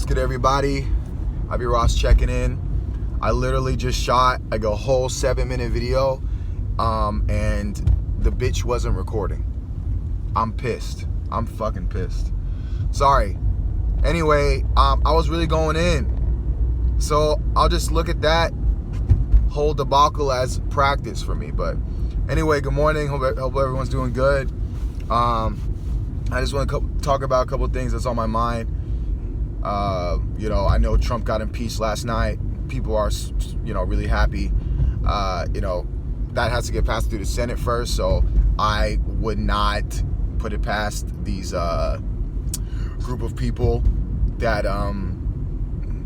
What's good, everybody? Ivy Ross checking in. I literally just shot like a whole 7-minute video, and the bitch wasn't recording. I'm pissed. I'm fucking pissed. Sorry. Anyway, I was really going in, so I'll just look at that whole debacle as practice for me. But anyway, good morning. Hope everyone's doing good. I just want to talk about a couple of things that's on my mind. I know Trump got impeached last night. People are, really happy. That has to get passed through the Senate first, so I would not put it past these group of people that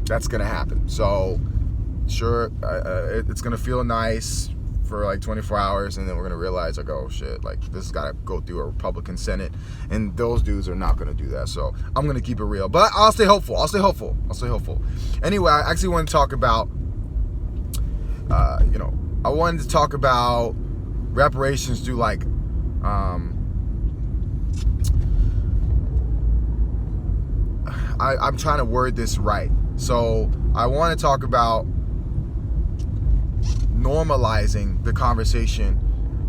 that's gonna happen. So sure, it's gonna feel nice for like 24 hours, and then we're gonna realize like, oh shit, like this has gotta go through a Republican Senate, and those dudes are not gonna do that. So I'm gonna keep it real, but I'll stay hopeful. Anyway, I actually want to talk about I wanted to talk about reparations through like I'm trying to word this right. So I want to talk about normalizing the conversation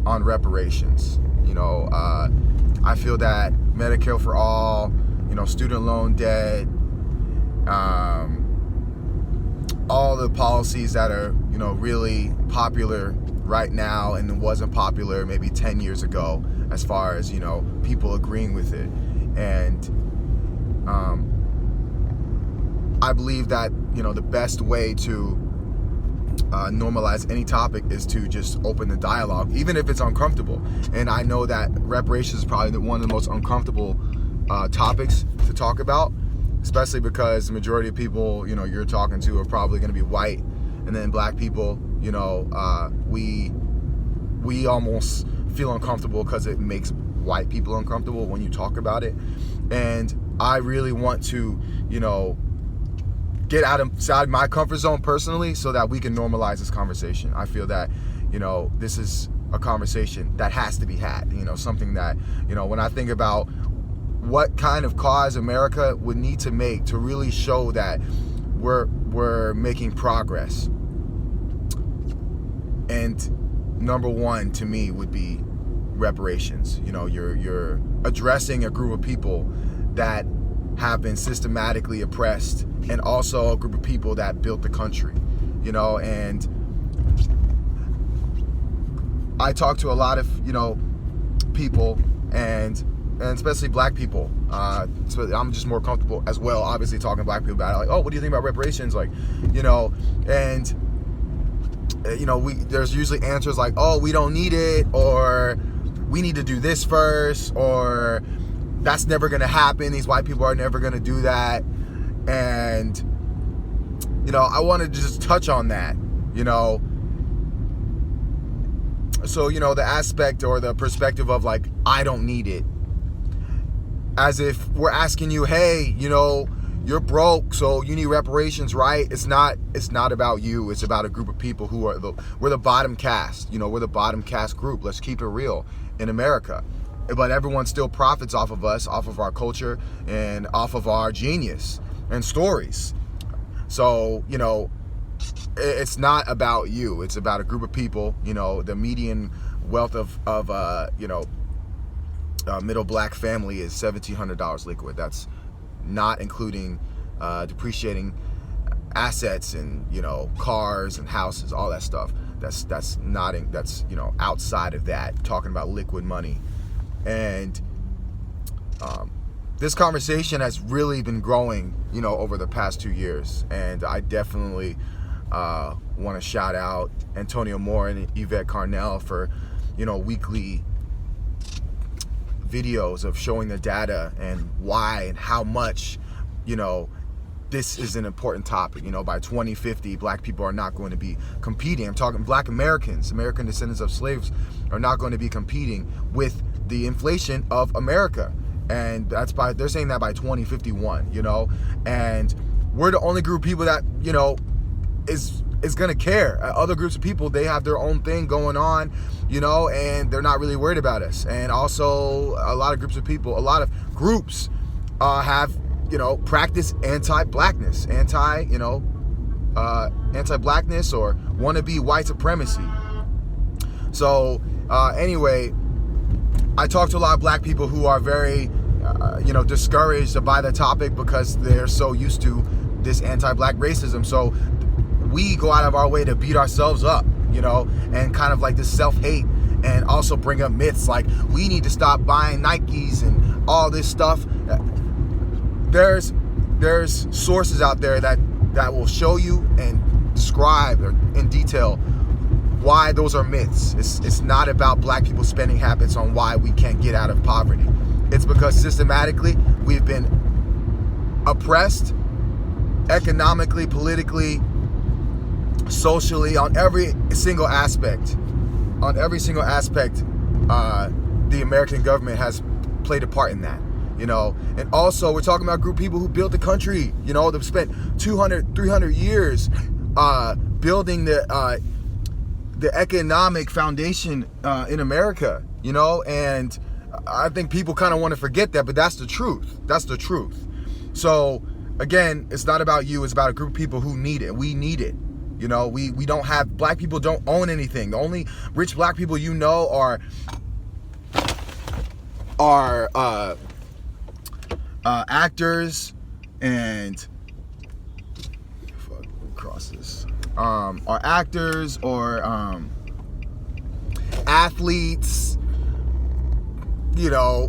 on reparations. I feel that Medicare for all, student loan debt, all the policies that are, really popular right now and wasn't popular maybe 10 years ago, as far as, people agreeing with it. And I believe that, the best way to normalize any topic is to just open the dialogue, even if it's uncomfortable. And I know that reparations is probably one of the most uncomfortable topics to talk about, especially because the majority of people, you're talking to are probably going to be white, and then black people, we almost feel uncomfortable because it makes white people uncomfortable when you talk about it. And I really want to, get outside my comfort zone personally, so that we can normalize this conversation. I feel that, this is a conversation that has to be had, something that, when I think about what kind of cause America would need to make to really show that we're making progress. And number one to me would be reparations. You're addressing a group of people that have been systematically oppressed, and also a group of people that built the country, and I talk to a lot of, people, and especially black people. So I'm just more comfortable as well, obviously, talking to black people about it. Like, oh, what do you think about reparations? Like, and there's usually answers like, oh, we don't need it, or we need to do this first, or that's never going to happen. These white people are never going to do that. And, I wanted to just touch on that, So, the aspect or the perspective of like, I don't need it. As if we're asking you, hey, you're broke, so you need reparations, right? It's not about you. It's about a group of people who are we're the bottom caste. We're the bottom caste group. Let's keep it real in America. But everyone still profits off of us, off of our culture, and off of our genius and stories. So, it's not about you. It's about a group of people. The median wealth of middle black family is $1,700 liquid. That's not including depreciating assets and, cars and houses, all that stuff. That's outside of that, talking about liquid money. And this conversation has really been growing, over the past 2 years. And I definitely want to shout out Antonio Moore and Yvette Carnell for, weekly videos of showing the data and why and how much, this is an important topic. By 2050, black people are not going to be competing. I'm talking black Americans, American descendants of slaves, are not going to be competing with the inflation of America. And they're saying that by 2051, and we're the only group of people that, is going to care. Other groups of people, they have their own thing going on, and they're not really worried about us. And also a lot of groups of people, a lot of groups have practice anti-blackness, anti-blackness or wannabe white supremacy. So anyway, I talk to a lot of black people who are very, discouraged by the topic because they're so used to this anti-black racism. So we go out of our way to beat ourselves up, and kind of like this self-hate, and also bring up myths like we need to stop buying Nikes and all this stuff. There's sources out there that will show you and describe in detail why those are myths. It's not about black people's spending habits on why we can't get out of poverty. It's because systematically we've been oppressed economically, politically, socially, on every single aspect. The American government has played a part in that. And also we're talking about a group of people who built the country, they've spent 200, 300 years building the economic foundation in America, and I think people kind of want to forget that, but that's the truth. So again, it's not about you, it's about a group of people who need it. We need it. We don't have, black people don't own anything. The only rich black people are actors and are actors or athletes,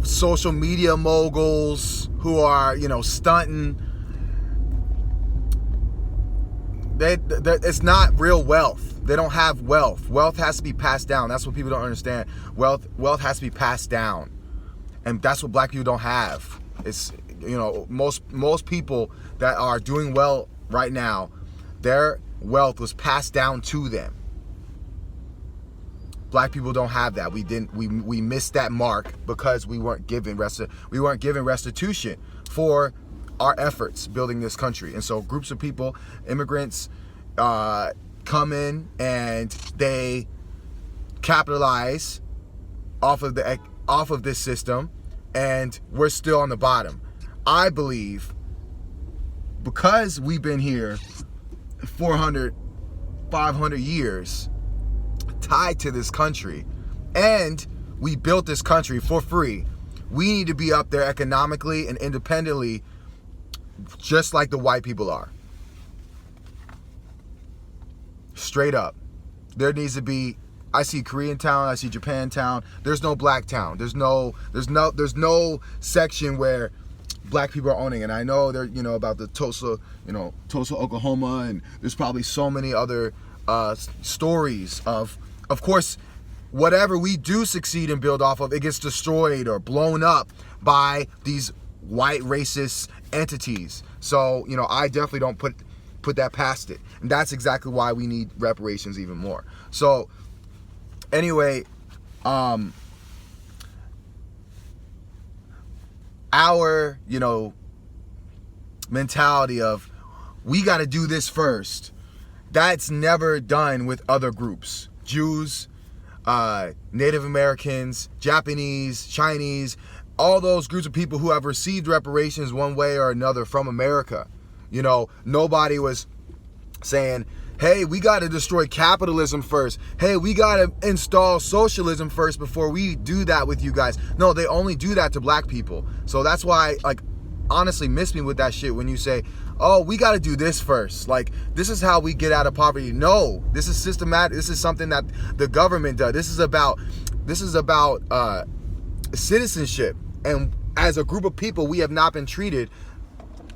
social media moguls who are stunting. It's not real wealth. They don't have wealth. Wealth has to be passed down. That's what people don't understand. Wealth has to be passed down, and that's what black people don't have. It's most people that are doing well right now, their wealth was passed down to them. Black people don't have that. We missed that mark because we weren't given restitution for our efforts building this country. And so groups of people, immigrants, come in and they capitalize off of this system, and we're still on the bottom. I believe because we've been here 400, 500 years tied to this country, and we built this country for free, we need to be up there economically and independently, just like the white people are. Straight up. There needs to be, I see Koreantown, I see Japantown. There's no black town. There's no section where black people are owning. And I know there, about the Tulsa, Oklahoma, and there's probably so many other stories of course, whatever we do succeed and build off of, it gets destroyed or blown up by these white racist entities. So, I definitely don't put that past it. And that's exactly why we need reparations even more. So, anyway, our, mentality of we got to do this first, that's never done with other groups. Jews, Native Americans, Japanese, Chinese, all those groups of people who have received reparations one way or another from America. Nobody was saying, hey, we got to destroy capitalism first. Hey, we got to install socialism first before we do that with you guys. No, they only do that to black people. So that's why, honestly, miss me with that shit when you say, oh, we got to do this first. This is how we get out of poverty. No, this is systematic. This is something that the government does. This is about citizenship. And as a group of people, we have not been treated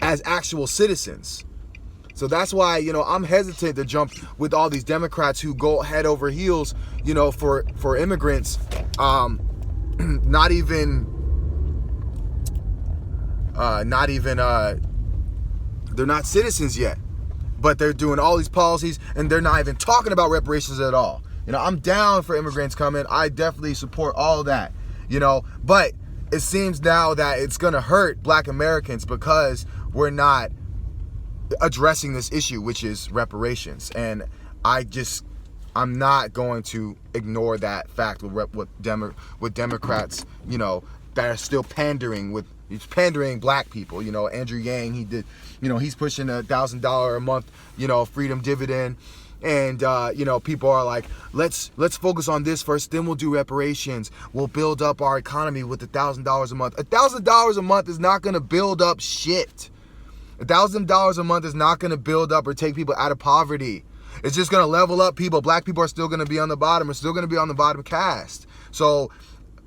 as actual citizens. So that's why, I'm hesitant to jump with all these Democrats who go head over heels, for immigrants. They're not citizens yet, but they're doing all these policies, and they're not even talking about reparations at all. I'm down for immigrants coming. I definitely support all that, but it seems now that it's going to hurt black Americans because we're not addressing this issue, which is reparations. And I'm not going to ignore that fact with Democrats, that are still pandering with He's pandering black people. You know, Andrew Yang, he did, you know, he's pushing $1,000 a month, you know, freedom dividend. And, you know, people are like, let's focus on this first, then we'll do reparations. We'll build up our economy with $1,000 a month. $1,000 a month is not going to build up shit. $1,000 a month is not going to build up or take people out of poverty. It's just going to level up people. Black people are still going to be on the bottom. Are still going to be on the bottom caste. So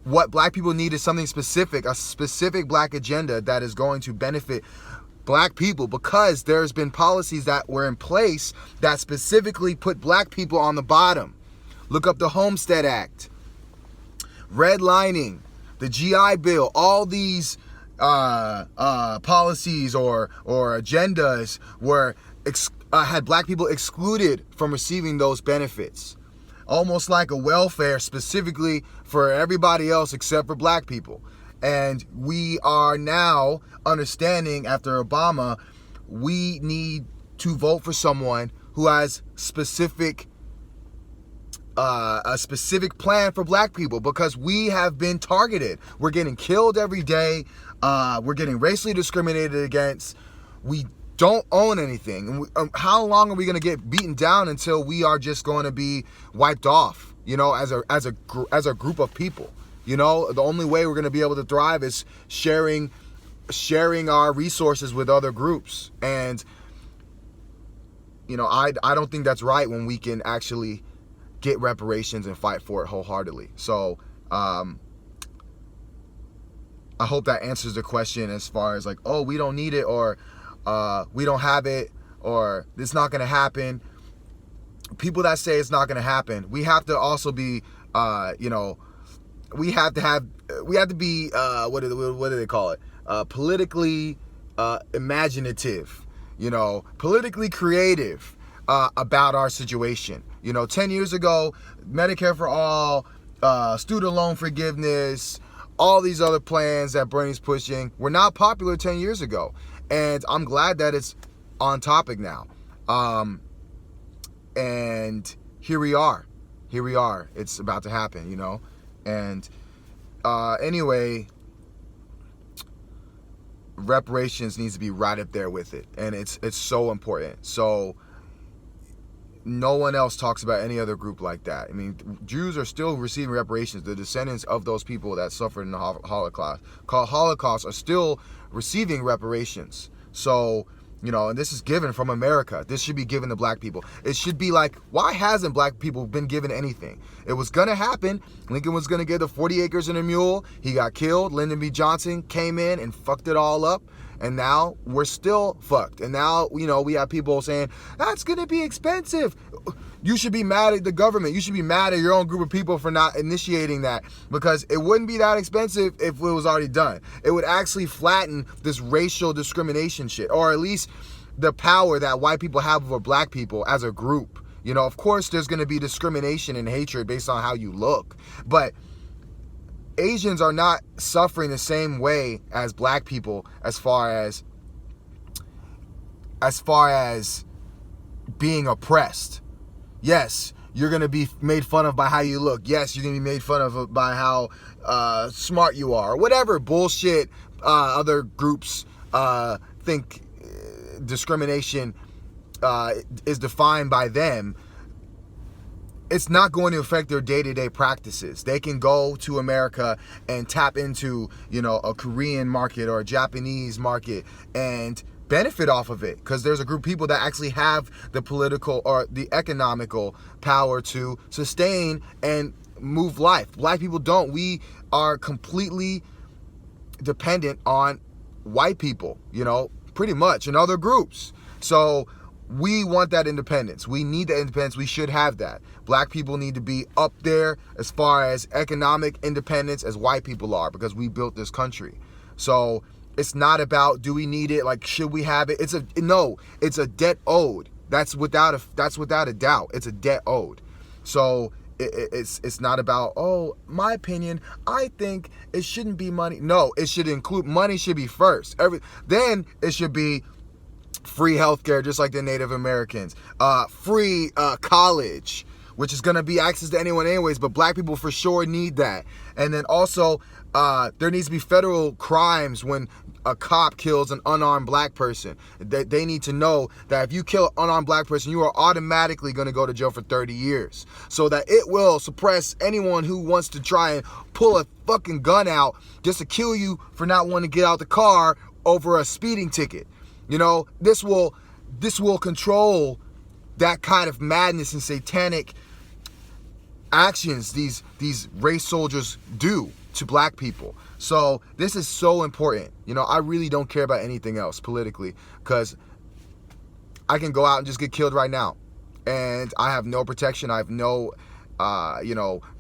what black people need is something specific, a specific black agenda that is going to benefit black people, because there's been policies that were in place that specifically put black people on the bottom. Look up the Homestead Act, redlining, the GI Bill, all these policies or agendas were had black people excluded from receiving those benefits, almost like a welfare specifically for everybody else except for black people. And we are now understanding, after Obama, we need to vote for someone who has a specific plan for black people, because we have been targeted. We're getting killed every day. We're getting racially discriminated against. We don't own anything. And how long are we going to get beaten down until we are just going to be wiped off, you know, as a group of people? You know, the only way we're going to be able to thrive is sharing our resources with other groups. And, you know, I don't think that's right when we can actually get reparations and fight for it wholeheartedly. So I hope that answers the question as far as like, oh, we don't need it, or we don't have it, or it's not going to happen. People that say it's not going to happen, we have to also be, you know, we have to be, what do they call it? Politically imaginative, you know, politically creative about our situation. You know, 10 years ago, Medicare for all, student loan forgiveness, all these other plans that Bernie's pushing were not popular 10 years ago. And I'm glad that it's on topic now. And here we are. It's about to happen, you know. And anyway, reparations needs to be right up there with it, and it's so important. So no one else talks about any other group like that. I mean, Jews are still receiving reparations. The descendants of those people that suffered in the Holocaust are still receiving reparations. So, you know, and this is given from America. This should be given to black people. It should be like, why hasn't black people been given anything? It was going to happen. Lincoln was going to get the 40 acres and a mule. He got killed. Lyndon B. Johnson came in and fucked it all up. And now we're still fucked. And now, you know, we have people saying, that's going to be expensive. You should be mad at the government. You should be mad at your own group of people for not initiating that, because it wouldn't be that expensive if it was already done. It would actually flatten this racial discrimination shit, or at least the power that white people have over black people as a group. You know, of course, there's going to be discrimination and hatred based on how you look, but Asians are not suffering the same way as black people as far as being oppressed. Yes, you're going to be made fun of by how you look. Yes, you're going to be made fun of by how smart you are. Whatever bullshit other groups think discrimination is defined by them. It's not going to affect their day-to-day practices. They can go to America and tap into, you know, a Korean market or a Japanese market and benefit off of it, because there's a group of people that actually have the political or the economical power to sustain and move life. Black people don't. We are completely dependent on white people, you know, pretty much, and other groups. So we want that independence. We need that independence. We should have that. Black people need to be up there as far as economic independence as white people are, because we built this country. So it's not about, do we need it? Like, should we have it? It's a debt owed. That's without a doubt. It's a debt owed. So it's not about, oh, my opinion, I think it shouldn't be money. No, it should include, money should be first. Then it should be free healthcare, just like the Native Americans. Free college, which is going to be access to anyone anyways, but black people for sure need that. And then also There needs to be federal crimes when a cop kills an unarmed black person. They need to know that if you kill an unarmed black person, you are automatically going to go to jail for 30 years. So that it will suppress anyone who wants to try and pull a fucking gun out just to kill you for not wanting to get out the car over a speeding ticket. You know, this will control that kind of madness and satanic actions these race soldiers do to black people. So this is so important. You know, I really don't care about anything else politically, because I can go out and just get killed right now, and I have no protection. I have no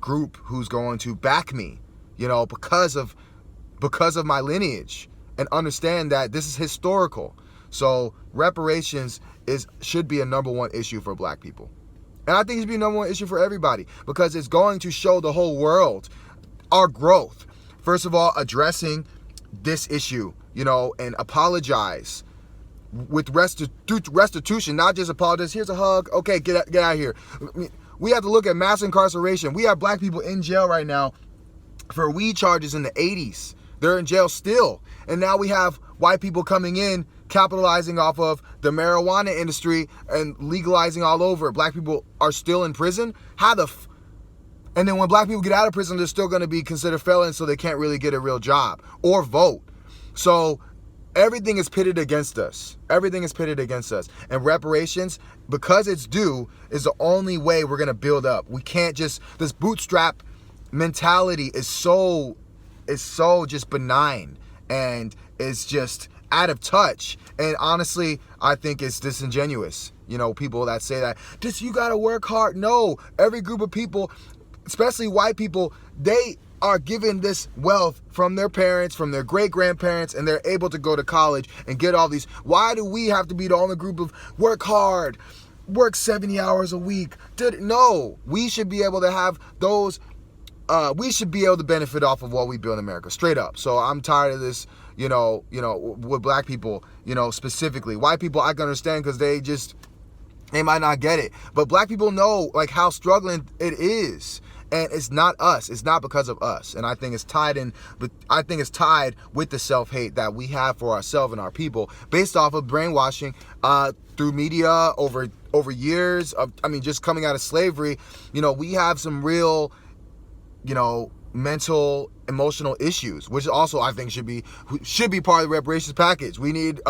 group who's going to back me, you know, because of my lineage, and understand that this is historical. So reparations should be a #1 issue for black people. And I think it should be a #1 issue for everybody, because it's going to show the whole world our growth. First of all, addressing this issue, you know, and apologize with restitution, not just apologize. Here's a hug. Okay, get out of here. We have to look at mass incarceration. We have black people in jail right now for weed charges in the 80s. They're in jail still. And now we have white people coming in, capitalizing off of the marijuana industry and legalizing all over. Black people are still in prison. And then when black people get out of prison, they're still going to be considered felons, so they can't really get a real job or vote. So everything is pitted against us. Everything is pitted against us. And reparations, because it's due, is the only way we're going to build up. We can't just, this bootstrap mentality is so just benign, and it's just out of touch. And honestly, I think it's disingenuous. You know, people that say that, just you got to work hard. No, every group of people, especially white people, they are given this wealth from their parents, from their great-grandparents, and they're able to go to college and get all these. Why do we have to be the only group of work hard, work 70 hours a week? No, we should be able to have those, we should be able to benefit off of what we build in America, straight up. So I'm tired of this, you know, with black people, you know, specifically. White people, I can understand, because they might not get it. But black people know, like, how struggling it is. And it's not us. It's not because of us. And I think it's tied in, but I think it's tied with the self-hate that we have for ourselves and our people, based off of brainwashing through media over years of, just coming out of slavery. You know, we have some real, you know, mental, emotional issues, which also I think should be part of the reparations package. We need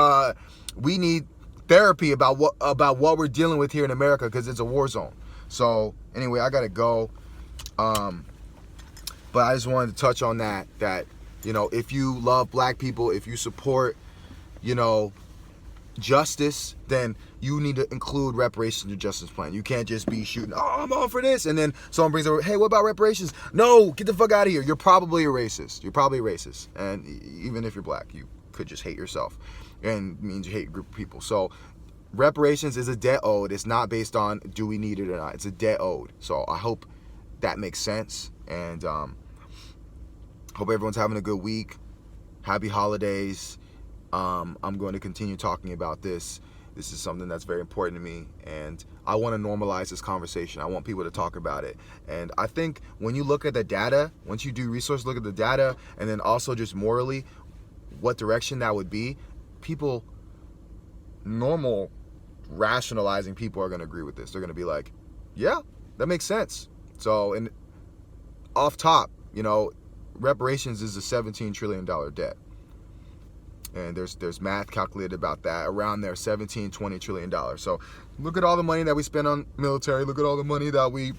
therapy about what we're dealing with here in America, because it's a war zone. So anyway, I gotta go. But I just wanted to touch on that, you know, if you love black people, if you support, you know, justice, then you need to include reparations in your justice plan. You can't just be shooting, oh, I'm all for this, and then someone brings up, hey, what about reparations? No, get the fuck out of here. You're probably a racist. And even if you're black, you could just hate yourself, and means you hate a group of people. So reparations is a debt owed. It's not based on do we need it or not. It's a debt owed. So I hope that makes sense, and hope everyone's having a good week. Happy holidays. I'm going to continue talking about this. This is something that's very important to me, and I want to normalize this conversation. I want people to talk about it. And I think when you look at the data, once you do research, look at the data, and then also just morally what direction that would be, people, normal, rationalizing people are going to agree with this. They're going to be like, yeah, that makes sense. So, and off top, you know, reparations is a $17 trillion debt. And there's math calculated about that, around there, $17-20 trillion. So look at all the money that we spend on military. Look at all the money that we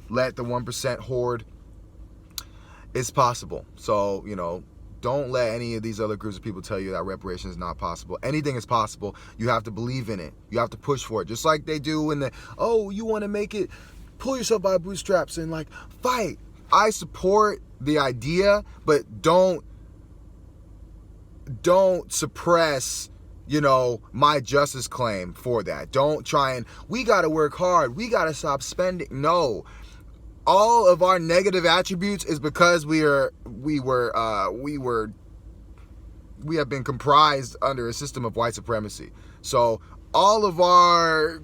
let the 1% hoard. It's possible. So, you know, don't let any of these other groups of people tell you that reparations is not possible. Anything is possible. You have to believe in it. You have to push for it. Just like they do in you want to make it, pull yourself by bootstraps and, like, fight. I support the idea, but don't suppress, you know, my justice claim for that. Don't try and, we got to work hard. We got to stop spending. No. All of our negative attributes is because we have been comprised under a system of white supremacy. So all of our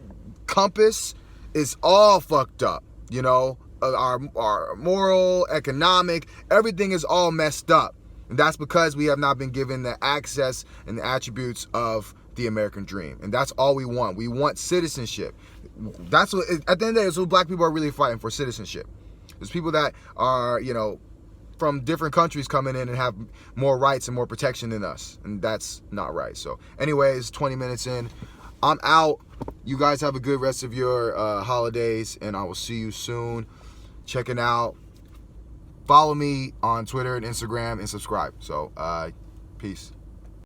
compass is all fucked up, you know. our moral, economic, everything is all messed up. And that's because we have not been given the access and the attributes of the American dream. And that's all we want. We want citizenship. That's what, at the end of the day, it's what black people are really fighting for, citizenship. There's people that are, from different countries coming in and have more rights and more protection than us. And that's not right. So anyways, 20 minutes in, I'm out. You guys have a good rest of your holidays, and I will see you soon. Checking out. Follow me on Twitter and Instagram and subscribe. So, peace.